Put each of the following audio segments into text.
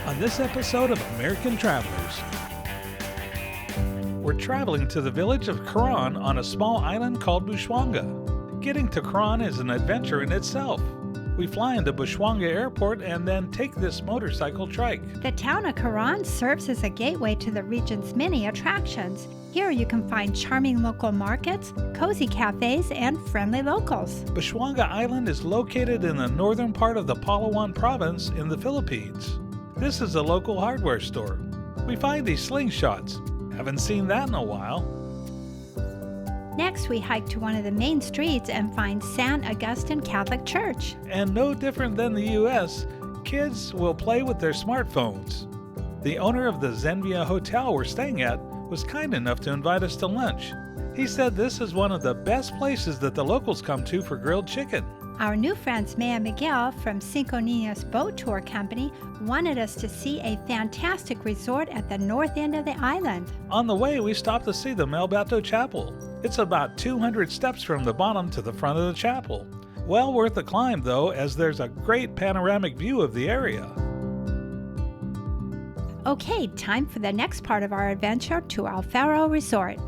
On this episode of American Travelers, we're traveling to the village of Coron on a small island called Bushwanga. Getting to Coron is an adventure in itself. We fly into Bushwanga Airport and then take this motorcycle trike. The town of Coron serves as a gateway to the region's many attractions. Here you can find charming local markets, cozy cafes, and friendly locals. Bushwanga Island is located in the northern part of the Palawan province in the Philippines. This is a local hardware store. We find these slingshots. Haven't seen that in a while. Next, we hike to one of the main streets and find San Agustin Catholic Church. And no different than the U.S., kids will play with their smartphones. The owner of the Zenvia Hotel we're staying at was kind enough to invite us to lunch. He said this is one of the best places that the locals come to for grilled chicken. Our new friends May and Miguel from Cinco Niños Boat Tour Company wanted us to see a fantastic resort at the north end of the island. On the way, we stopped to see the Melbato Chapel. It's about 200 steps from the bottom to the front of the chapel. Well worth the climb though, as there's a great panoramic view of the area. Okay, time for the next part of our adventure to El Faro Resort.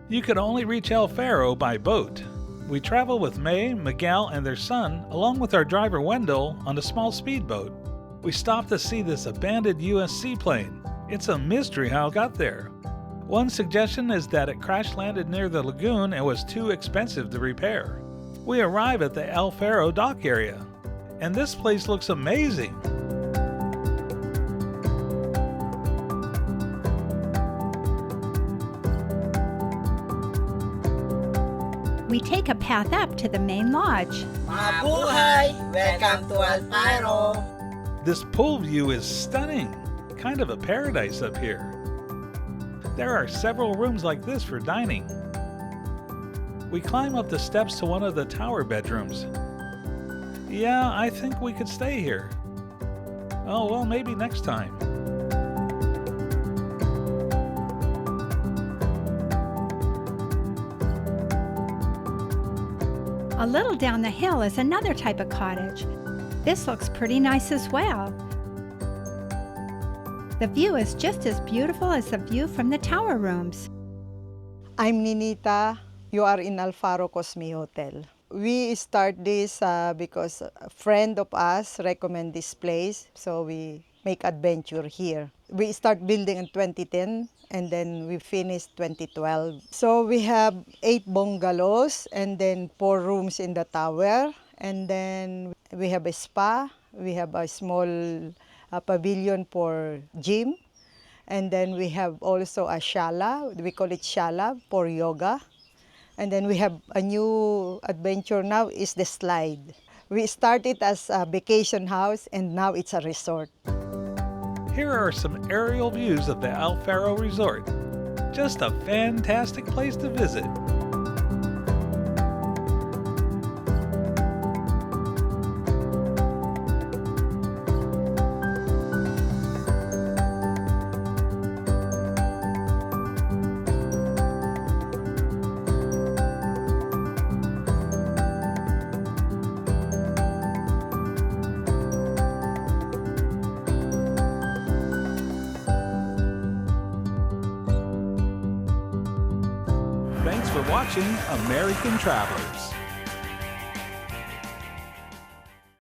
You can only reach El Faro by boat. We travel with May, Miguel, and their son, along with our driver Wendell, on a small speedboat. We stopped to see this abandoned U.S. seaplane. It's a mystery how it got there. One suggestion is that it crash-landed near the lagoon and was too expensive to repair. We arrive at the El Faro dock area, and this place looks amazing. We take a path up to the main lodge. Mabuhay! Welcome to El Faro! This pool view is stunning, kind of a paradise up here. There are several rooms like this for dining. We climb up the steps to one of the tower bedrooms. Yeah, I think we could stay here. Oh, well, maybe next time. A little down the hill is another type of cottage. This looks pretty nice as well. The view is just as beautiful as the view from the tower rooms. I'm Ninita. You are in El Faro Cosme Hotel. We start this because a friend of us recommend this place, so we make adventure here. We start building in 2010 and then we finished 2012. So we have 8 bungalows and then 4 rooms in the tower, and then we have a spa, we have a small pavilion for gym, and then we have also a shala, we call it shala for yoga. And then we have a new adventure now is the slide. We started as a vacation house and now it's a resort. Here are some aerial views of the El Faro Resort. Just a fantastic place to visit. Thanks for watching American Travelers.